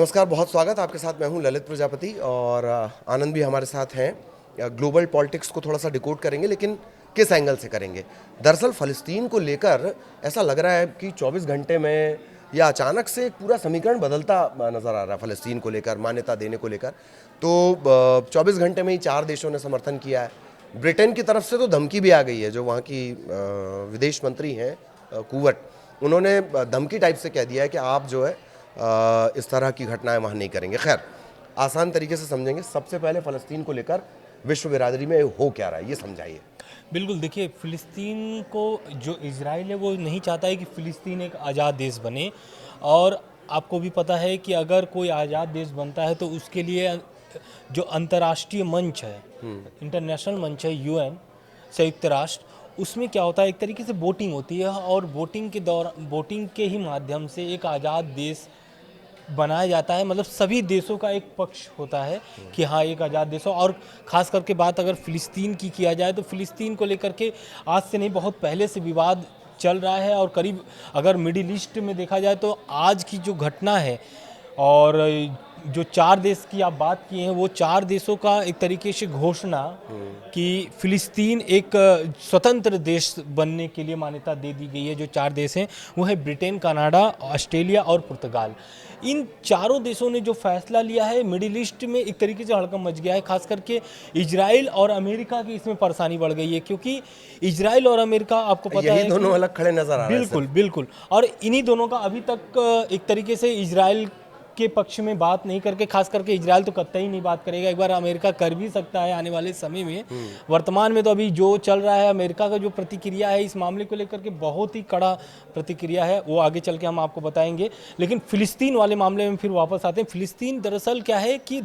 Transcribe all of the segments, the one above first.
नमस्कार, बहुत स्वागत। आपके साथ मैं हूं ललित प्रजापति और आनंद भी हमारे साथ हैं। ग्लोबल पॉलिटिक्स को थोड़ा सा डिकोड करेंगे, लेकिन किस एंगल से करेंगे। दरअसल फ़लस्तीन को लेकर ऐसा लग रहा है कि 24 घंटे में या अचानक से एक पूरा समीकरण बदलता नज़र आ रहा है फ़लस्तीन को लेकर, मान्यता देने को लेकर। तो 24 घंटे में ही 4 देशों ने समर्थन किया है। ब्रिटेन की तरफ से तो धमकी भी आ गई है। जो वहाँ की विदेश मंत्री हैं कुवट, उन्होंने धमकी टाइप से कह दिया है कि आप जो है इस तरह की घटनाएं वहाँ नहीं करेंगे। खैर, आसान तरीके से समझेंगे। सबसे पहले फ़लस्तीन को लेकर विश्व बिरादरी में हो क्या रहा है, ये समझाइए। बिल्कुल, देखिए फ़िलिस्तीन को जो इज़राइल है वो नहीं चाहता है कि फ़िलिस्तीन एक आज़ाद देश बने। और आपको भी पता है कि अगर कोई आज़ाद देश बनता है तो उसके लिए जो अंतर्राष्ट्रीय मंच है, इंटरनेशनल मंच है, यूएन, संयुक्त राष्ट्र, उसमें क्या होता है, एक तरीके से वोटिंग होती है और वोटिंग के ही माध्यम से एक आज़ाद देश बनाया जाता है। मतलब सभी देशों का एक पक्ष होता है कि हाँ, एक आज़ाद देश हो। और ख़ास करके बात अगर फ़िलिस्तीन की किया जाए तो फ़िलिस्तीन को लेकर के आज से नहीं, बहुत पहले से विवाद चल रहा है। और करीब अगर मिडिल ईस्ट में देखा जाए तो आज की जो घटना है और जो 4 देश की आप बात किए हैं, वो 4 देशों का एक तरीके से घोषणा कि फ़िलिस्तीन एक स्वतंत्र देश बनने के लिए मान्यता दे दी गई है। जो 4 देश हैं वो है ब्रिटेन, कनाडा, ऑस्ट्रेलिया और पुर्तगाल। इन चारों देशों ने जो फैसला लिया है, मिडिल ईस्ट में एक तरीके से हड़कंप मच गया है। खास करके इजराइल और अमेरिका की इसमें परेशानी बढ़ गई है, क्योंकि इजराइल और अमेरिका आपको पता है दोनों अलग खड़े नजर आ रहे हैं। बिल्कुल बिल्कुल। और इन्हीं दोनों का अभी तक एक तरीके से इजराइल के पक्ष में बात नहीं करके, खास करके इजराइल तो कतई नहीं बात करेगा। एक बार अमेरिका कर भी सकता है आने वाले समय में। वर्तमान में तो अभी जो चल रहा है, अमेरिका का जो प्रतिक्रिया है इस मामले को लेकर के बहुत ही कड़ा प्रतिक्रिया है, वो आगे चल के हम आपको बताएंगे। लेकिन फ़िलिस्तीन वाले मामले में फिर वापस आते हैं। फ़िलिस्तीन दरअसल क्या है कि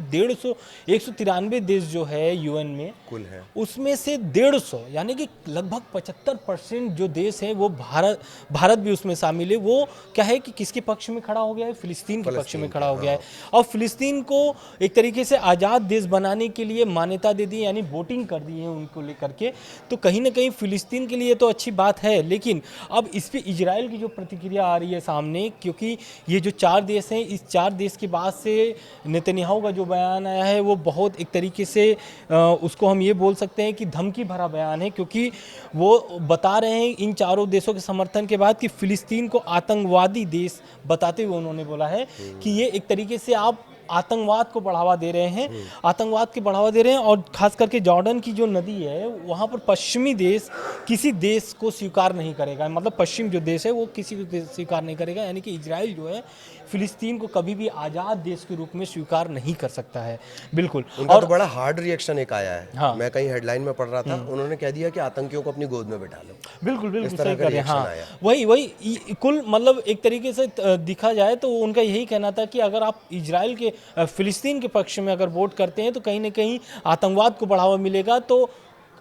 193 देश जो है यूएन में कुल है, उसमें से 150 यानी कि लगभग 75% जो देश है वो भारत भी उसमें शामिल है। वो क्या है कि किसके पक्ष में खड़ा हो गया है, फ़िलिस्तीन के पक्ष में खड़ा हो गया है। और फ़िलिस्तीन को एक तरीके से आज़ाद देश बनाने के लिए मान्यता दे दी, यानी वोटिंग कर दी है उनको लेकर के। तो कहीं ना कहीं फ़िलिस्तीन के लिए तो अच्छी बात है, लेकिन अब इस पर इजराइल की जो प्रतिक्रिया आ रही है सामने, क्योंकि ये जो 4 देश हैं, इस 4 देश के बाद से नेतन्याहू का जो बयान आया है वो बहुत एक तरीके से उसको हम ये बोल सकते हैं कि धमकी भरा बयान है। क्योंकि वो बता रहे हैं इन चारों देशों के समर्थन के बाद कि फ़िलिस्तीन को आतंकवादी देश बताते हुए उन्होंने बोला है कि ये एक तरीके से आप आतंकवाद को बढ़ावा दे रहे हैं, आतंकवाद के बढ़ावा दे रहे हैं। और खास करके जॉर्डन की जो नदी है वहाँ पर पश्चिमी देश किसी देश को स्वीकार नहीं करेगा। मतलब पश्चिम जो देश है वो किसी को देश स्वीकार नहीं करेगा, यानी कि इजराइल जो है फ़िलिस्तीन को कभी भी आज़ाद देश के रूप में स्वीकार नहीं कर सकता है। बिल्कुल। उनका और तो बड़ा हार्ड रिएक्शन एक आया है। हाँ, मैं कहीं हेडलाइन में पढ़ रहा था, उन्होंने कह दिया कि आतंकियों को अपनी गोद में बिठा लो। बिल्कुल बिल्कुल इस तरह सही का कर रहे हैं। रिएक्शन हाँ, आया। वही कुल मतलब एक तरीके से दिखा जाए तो उनका यही कहना था कि अगर आप इजराइल के फ़िलिस्तीन के पक्ष में अगर वोट करते हैं तो कहीं ना कहीं आतंकवाद को बढ़ावा मिलेगा। तो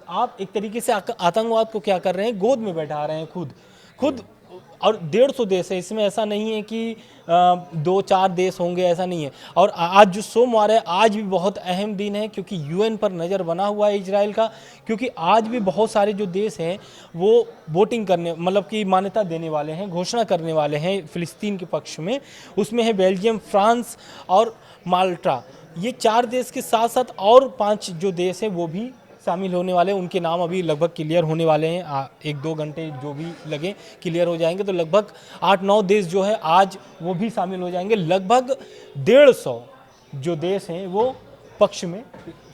आप एक तरीके से आतंकवाद को क्या कर रहे हैं, गोद में बैठा रहे हैं खुद। और 150 देश है इसमें, ऐसा नहीं है कि 2-4 देश होंगे, ऐसा नहीं है। और आज जो सोमवार है, आज भी बहुत अहम दिन है, क्योंकि यूएन पर नज़र बना हुआ है इजराइल का। क्योंकि आज भी बहुत सारे जो देश हैं वो वोटिंग करने, मतलब कि मान्यता देने वाले हैं, घोषणा करने वाले हैं फ़िलिस्तीन के पक्ष में। उसमें है बेल्जियम, फ्रांस और माल्टा। ये 4 देश के साथ साथ और 5 जो देश हैं वो भी शामिल होने वाले हैं। उनके नाम अभी लगभग क्लियर होने वाले हैं, 1-2 घंटे जो भी लगे क्लियर हो जाएंगे। तो लगभग 8-9 देश जो है आज वो भी शामिल हो जाएंगे। लगभग 150 जो देश हैं वो पक्ष में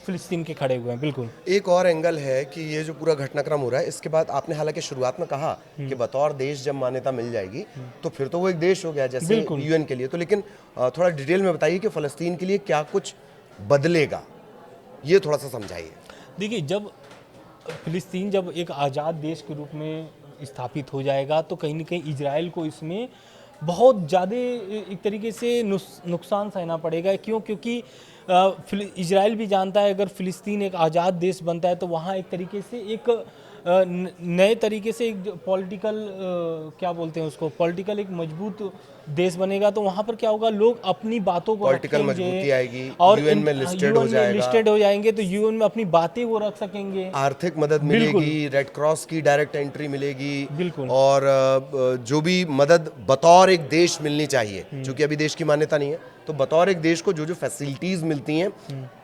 फ़िलिस्तीन के खड़े हुए हैं। बिल्कुल। एक और एंगल है कि ये जो पूरा घटनाक्रम हो रहा है, इसके बाद आपने हालांकि शुरुआत में कहा कि बतौर देश जब मान्यता मिल जाएगी तो फिर तो वो एक देश हो गया जैसे यूएन के लिए। तो लेकिन थोड़ा डिटेल में बताइए कि फ़लस्तीन के लिए क्या कुछ बदलेगा, ये थोड़ा सा समझाइए। देखिए, जब फ़िलिस्तीन जब एक आज़ाद देश के रूप में स्थापित हो जाएगा तो कहीं ना कहीं इजराइल को इसमें बहुत ज़्यादा एक तरीके से नुकसान सहना पड़ेगा। क्यों? क्योंकि इजराइल भी जानता है अगर फ़िलिस्तीन एक आज़ाद देश बनता है तो वहाँ एक तरीके से एक नए तरीके से एक पॉलिटिकल क्या बोलते हैं उसको, पॉलिटिकल एक मजबूत देश बनेगा। तो वहाँ पर क्या होगा, लोग अपनी बातों को पॉलिटिकल मजबूती आएगी, और यूएन में लिस्टेड हो जाएगा, लिस्टेड हो जाएंगे तो यूएन में अपनी बातें वो रख सकेंगे, आर्थिक मदद मिलेगी, रेड क्रॉस की डायरेक्ट एंट्री मिलेगी। बिल्कुल। और जो भी मदद बतौर एक देश मिलनी चाहिए, क्योंकि अभी देश की मान्यता नहीं है, तो बतौर एक देश को जो जो फैसिलिटीज़ मिलती हैं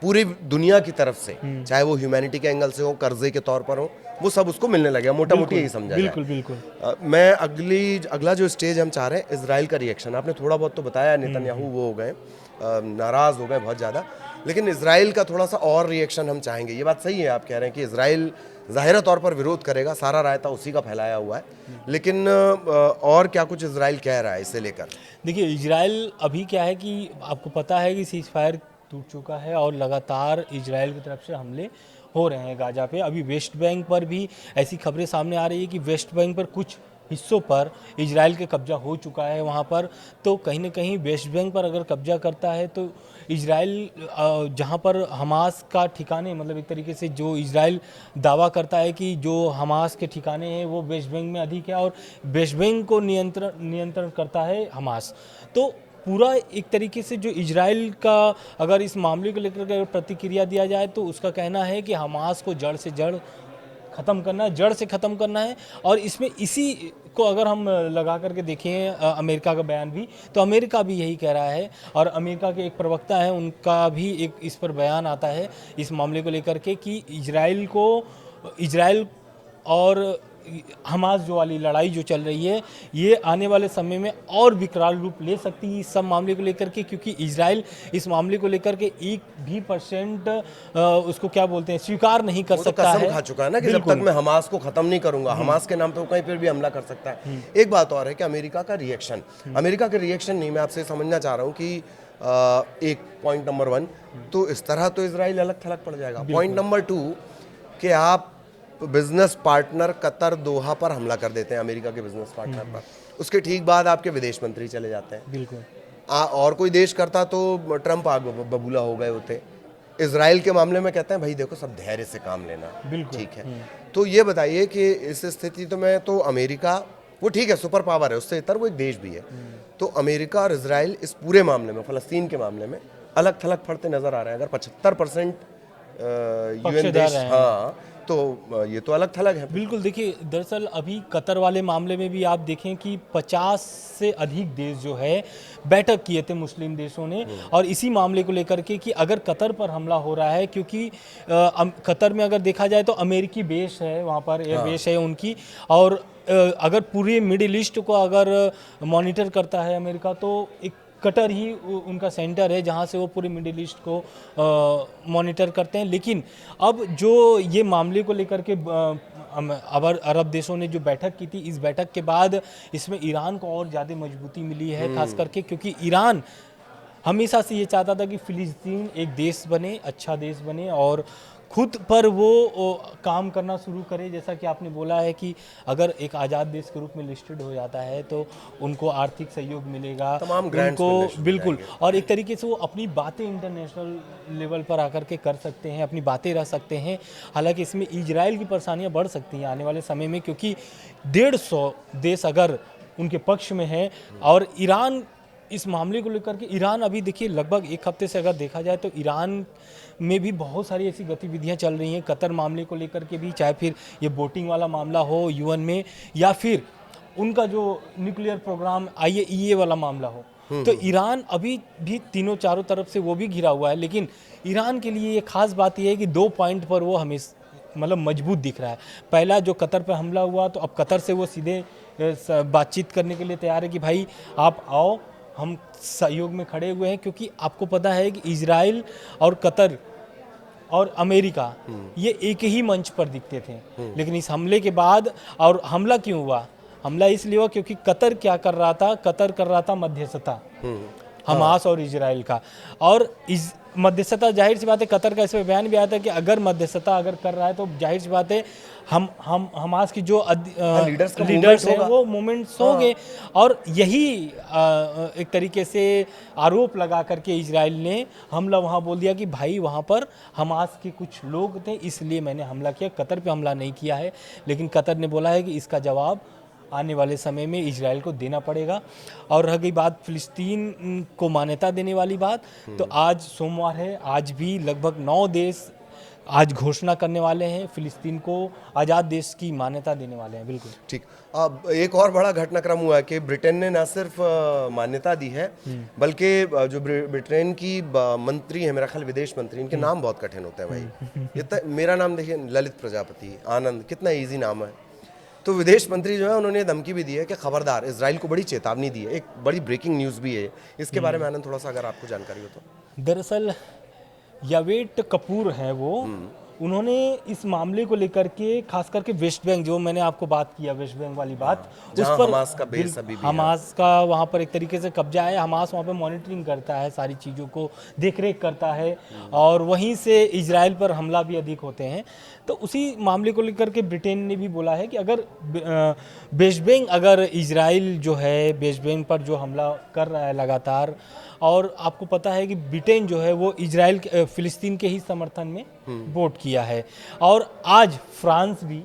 पूरी दुनिया की तरफ से, चाहे वो ह्यूमैनिटी के एंगल से हो, कर्जे के तौर पर हो, वो सब उसको मिलने लगे, मोटा मोटी यही समझा जाए। बिल्कुल बिल्कुल। मैं अगला जो स्टेज हम चाह रहे हैं, इजराइल का रिएक्शन। आपने थोड़ा बहुत तो बताया, नेतन्याहू वो हो गए, नाराज़ हो गए बहुत ज़्यादा, लेकिन इजराइल का थोड़ा सा और रिएक्शन हम चाहेंगे। ये बात सही है, आप कह रहे हैं कि इजराइल ज़ाहिरा तौर पर विरोध करेगा, सारा रायता उसी का फैलाया हुआ है, लेकिन और क्या कुछ इजराइल कह रहा है इसे लेकर? देखिए इजराइल अभी क्या है कि आपको पता है कि सीज फायर टूट चुका है और लगातार इजराइल की तरफ से हमले हो रहे हैं गाजा पे। अभी वेस्ट बैंक पर भी ऐसी खबरें सामने आ रही है कि वेस्ट बैंक पर कुछ हिस्सों पर इजराइल के कब्जा हो चुका है वहाँ पर। तो कहीं ना कहीं वेस्ट बैंक पर अगर कब्जा करता है तो इजराइल जहाँ पर हमास का ठिकाने, मतलब एक तरीके से जो इजराइल दावा करता है कि जो हमास के ठिकाने हैं वो वेस्ट बैंक में अधिक है और वेस्ट बैंक को नियंत्रण करता है हमास। तो पूरा एक तरीके से जो इजराइल का अगर इस मामले को लेकर अगर प्रतिक्रिया दिया जाए तो उसका कहना है कि हमास को जड़ से जड़ ख़त्म करना है, जड़ से ख़त्म करना है। और इसमें इसी को अगर हम लगा करके देखें अमेरिका का बयान भी, तो अमेरिका भी यही कह रहा है और अमेरिका के एक प्रवक्ता है उनका भी एक इस पर बयान आता है इस मामले को लेकर के कि इजराइल और हमास जो वाली लड़ाई जो चल रही है ये आने वाले समय में और विकराल रूप ले सकती है इस सब मामले को लेकर के, क्योंकि इजराइल इस मामले को लेकर के 1% उसको क्या बोलते हैं स्वीकार नहीं कर सकता कसम है। खा चुका है ना कि जब तक मैं हमास को खत्म नहीं करूंगा, हमास के नाम पे वो कहीं पर भी हमला कर सकता है। एक बात और है कि अमेरिका का रिएक्शन नहीं, मैं आपसे समझना चाह रहा हूँ कि एक पॉइंट नंबर 1 तो इस तरह तो इजराइल अलग थलग पड़ जाएगा। पॉइंट नंबर 2 कि आप बिजनेस पार्टनर कतर दोहा पर हमला कर देते हैं, अमेरिका के बिजनेस पार्टनर पर, उसके ठीक बाद आपके विदेश मंत्री चले जाते हैं। बिल्कुल। और कोई देश करता तो ट्रंप आग बबूला हो गए होते। इजराइल के मामले में कहते हैं भाई देखो सब धैर्य से काम लेना, ठीक है। तो ये बताइए कि इस स्थिति तो में तो अमेरिका वो ठीक है सुपर पावर है, उससे इतर वो एक देश भी है, तो अमेरिका और इजराइल इस पूरे मामले में, फलस्तीन के मामले में अलग थलग पड़ते नजर आ रहे हैं। अगर 75% यूएन देश, हाँ, तो ये तो अलग थलग है। बिल्कुल। देखिए दरअसल अभी कतर वाले मामले में भी आप देखें कि 50 से अधिक देश जो है बैठक किए थे मुस्लिम देशों ने, और इसी मामले को लेकर के कि अगर कतर पर हमला हो रहा है, क्योंकि कतर में अगर देखा जाए तो अमेरिकी बेस है वहाँ पर, एयर बेस है उनकी, और अगर पूरे मिडिल ईस्ट को अगर मॉनिटर करता है अमेरिका तो एक कतर ही उनका सेंटर है जहां से वो पूरे मिडिल ईस्ट को मॉनिटर करते हैं। लेकिन अब जो ये मामले को लेकर के अरब देशों ने जो बैठक की थी, इस बैठक के बाद इसमें ईरान को और ज़्यादा मजबूती मिली है, खास करके क्योंकि ईरान हमेशा से ये चाहता था कि फ़िलिस्तीन एक देश बने, अच्छा देश बने और खुद पर वो काम करना शुरू करे। जैसा कि आपने बोला है कि अगर एक आज़ाद देश के रूप में लिस्टेड हो जाता है तो उनको आर्थिक सहयोग मिलेगा, तमाम ग्रांट्स उनको बिल्कुल, और एक तरीके से वो अपनी बातें इंटरनेशनल लेवल पर आकर के कर सकते हैं, अपनी बातें रख सकते हैं। हालांकि इसमें इजराइल की परेशानियां बढ़ सकती हैं आने वाले समय में, क्योंकि 150 देश अगर उनके पक्ष में है और ईरान इस मामले को लेकर के, ईरान अभी देखिए लगभग एक हफ्ते से अगर देखा जाए तो ईरान में भी बहुत सारी ऐसी गतिविधियां चल रही हैं कतर मामले को लेकर के भी, चाहे फिर ये बोटिंग वाला मामला हो यूएन में या फिर उनका जो न्यूक्लियर प्रोग्राम IAEA वाला मामला हो। तो ईरान अभी भी तीनों चारों तरफ से वो भी घिरा हुआ है, लेकिन ईरान के लिए ये खास बात ये है कि 2 पॉइंट पर वो हमेशा मतलब मजबूत दिख रहा है। पहला जो कतर पर हमला हुआ तो अब कतर से वो सीधे बातचीत करने के लिए तैयार है कि भाई आप आओ, हम सहयोग में खड़े हुए हैं, क्योंकि आपको पता है कि इजराइल और कतर और अमेरिका ये एक ही मंच पर दिखते थे, लेकिन इस हमले के बाद, और हमला क्यों हुआ, हमला इसलिए हुआ क्योंकि कतर क्या कर रहा था, कतर कर रहा था मध्यस्थता हमास और इजराइल का, और इस मध्यस्थता जाहिर सी बात है, कतर का इसमें बयान भी आया था कि अगर मध्यस्थता अगर कर रहा है तो जाहिर सी बात है हम हमास की जो लीडर्स हैं वो मूवमेंट्स होंगे। और यही एक तरीके से आरोप लगा करके इजराइल ने हमला वहाँ बोल दिया कि भाई वहाँ पर हमास के कुछ लोग थे इसलिए मैंने हमला किया, कतर पे हमला नहीं किया है। लेकिन कतर ने बोला है कि इसका जवाब आने वाले समय में इजराइल को देना पड़ेगा। और रह गई बात फिलिस्तीन को मान्यता देने वाली बात, तो आज सोमवार है, आज भी लगभग 9 देश आज घोषणा करने वाले हैं, फिलिस्तीन को आज़ाद देश की मान्यता देने वाले हैं। बिल्कुल ठीक। अब एक और बड़ा घटनाक्रम हुआ है कि ब्रिटेन ने न सिर्फ मान्यता दी है, बल्कि जो ब्रिटेन की मंत्री है, मेरा ख्याल विदेश मंत्री, इनके नाम बहुत कठिन होते हैं भाई। मेरा नाम देखिए, ललित प्रजापति, आनंद, कितना इजी नाम है। तो विदेश मंत्री जो है उन्होंने धमकी भी दी है कि खबरदार, इजराइल को बड़ी चेतावनी दी है। एक बड़ी ब्रेकिंग न्यूज़ भी है इसके बारे में। आनंद, थोड़ा सा अगर आपको जानकारी हो तो। दरअसल यावेट कपूर हैं वो, उन्होंने इस मामले को लेकर के खास करके वेस्ट बैंक, जो मैंने आपको बात किया वेस्ट बैंक वाली बात, उस जहाँ पर हमास का बेस अभी भी है। हमास का वहाँ पर एक तरीके से कब्जा है। हमास वहाँ पे मॉनिटरिंग करता है, सारी चीज़ों को देखरेख करता है, और वहीं से इजराइल पर हमला भी अधिक होते हैं। तो उसी मामले को लेकर के ब्रिटेन ने भी बोला है कि अगर वेस्ट बैंक, अगर इजराइल जो है वेस्ट बैंक पर जो हमला कर रहा है लगातार, और आपको पता है कि ब्रिटेन जो है वो इजराइल फिलिस्तीन के ही समर्थन में वोट किया है, और आज फ्रांस भी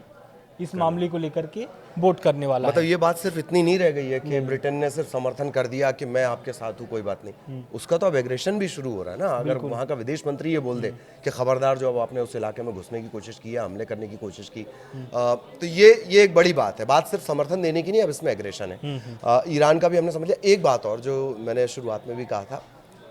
इस मामले को लेकर के वोट करने वाला मतलब है। ये बात सिर्फ इतनी नहीं रह गई है कि ब्रिटेन ने सिर्फ समर्थन कर दिया कि मैं आपके साथ हूँ, कोई बात नहीं। उसका तो अब एग्रेशन भी शुरू हो रहा है ना। अगर वहाँ का विदेश मंत्री ये बोल दे कि खबरदार, जो अब आपने उस इलाके में घुसने की कोशिश की है, हमले करने की कोशिश की, तो ये एक बड़ी बात है। बात सिर्फ समर्थन देने की नहीं, अब इसमें एग्रेशन है। ईरान का भी हमने समझ लिया। एक बात और जो मैंने शुरुआत में भी कहा था,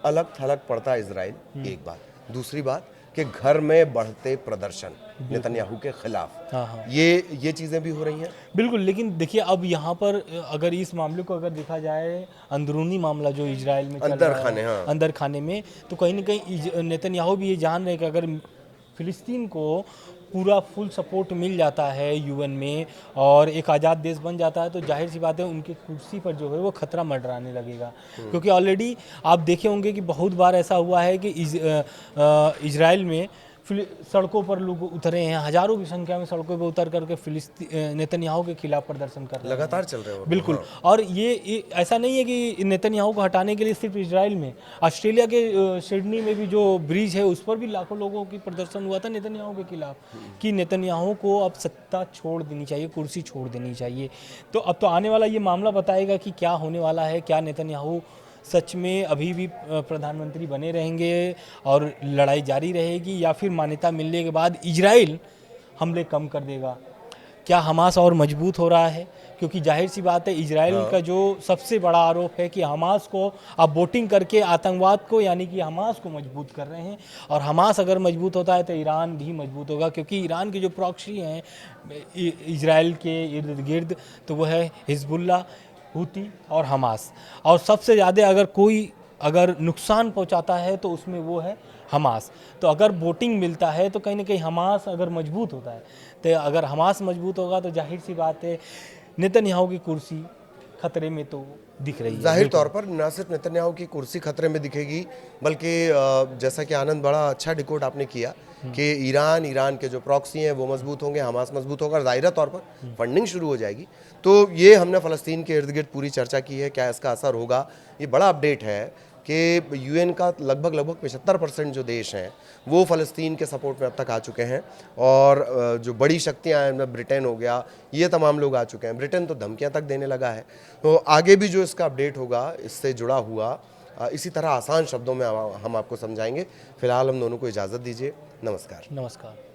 अलग थलग पड़ता इजराइल, एक बात। दूसरी बात कि घर में बढ़ते प्रदर्शन नेतन्याहू के खिलाफ, ये चीज़ें भी हो रही हैं। बिल्कुल, लेकिन देखिए अब यहाँ पर अगर इस मामले को अगर देखा जाए, अंदरूनी मामला जो इजराइल में चल अंदर रहा खाने, है, हाँ। अंदर खाने में, तो कहीं ना कहीं नेतन्याहू भी ये जान रहे हैं कि अगर फिलिस्तीन को पूरा फुल सपोर्ट मिल जाता है यूएन में और एक आज़ाद देश बन जाता है, तो जाहिर सी बात है उनकी कुर्सी पर जो है वो खतरा मंडराने लगेगा। क्योंकि ऑलरेडी आप देखे होंगे कि बहुत बार ऐसा हुआ है कि इजराइल में सड़कों पर लोग उतरे हैं, हजारों की संख्या में सड़कों पर उतर करके नेतन्याहू के खिलाफ प्रदर्शन कर रहे हैं। लगातार चल रहे हो। बिल्कुल। और ये ऐसा नहीं है कि नेतन्याहू को हटाने के लिए सिर्फ इजराइल में, ऑस्ट्रेलिया के सिडनी में भी जो ब्रिज है उस पर भी लाखों लोगों की प्रदर्शन हुआ था नेतन्याहू के खिलाफ, कि नेतन्याहू को अब सत्ता छोड़ देनी चाहिए, कुर्सी छोड़ देनी चाहिए। तो अब तो आने वाला ये मामला बताएगा कि क्या होने वाला है। क्या नेतन्याहू सच में अभी भी प्रधानमंत्री बने रहेंगे और लड़ाई जारी रहेगी, या फिर मान्यता मिलने के बाद इजराइल हमले कम कर देगा? क्या हमास और मजबूत हो रहा है? क्योंकि जाहिर सी बात है इजराइल का जो सबसे बड़ा आरोप है कि हमास को अब वोटिंग करके आतंकवाद को, यानी कि हमास को मजबूत कर रहे हैं, और हमास अगर मजबूत होता है तो ईरान भी मजबूत होगा, क्योंकि ईरान के जो प्रॉक्सी हैं इजराइल के इर्द गिर्द, तो वह है हिजबुल्लाह, हूती और हमास। और सबसे ज़्यादा अगर कोई नुकसान पहुंचाता है तो उसमें वो है हमास। तो अगर वोटिंग मिलता है तो कहीं ना कहीं हमास अगर मजबूत होता है, तो अगर हमास मजबूत होगा तो जाहिर सी बात है नेतन्याहू की कुर्सी खतरे में तो दिख रही है। जाहिर तौर पर न सिर्फ नेतन्याहू की कुर्सी खतरे में दिखेगी, बल्कि जैसा कि आनंद, बड़ा अच्छा डिकोड आपने किया कि ईरान के जो प्रॉक्सी हैं वो मजबूत होंगे, हमास मजबूत होगा, ज़ाहिर तौर पर फंडिंग शुरू हो जाएगी। तो ये हमने फ़लस्तीन के इर्द गिर्द पूरी चर्चा की है, क्या इसका असर होगा। ये बड़ा अपडेट है कि यूएन का लगभग 75% जो देश हैं वो फ़लस्तीन के सपोर्ट में अब तक आ चुके हैं, और जो बड़ी शक्तियां हैं, ब्रिटेन हो गया, ये तमाम लोग आ चुके हैं। ब्रिटेन तो धमकियां तक देने लगा है। तो आगे भी जो इसका अपडेट होगा इससे जुड़ा हुआ, इसी तरह आसान शब्दों में हम आपको समझाएंगे। फिलहाल हम दोनों को इजाज़त दीजिए। नमस्कार। नमस्कार।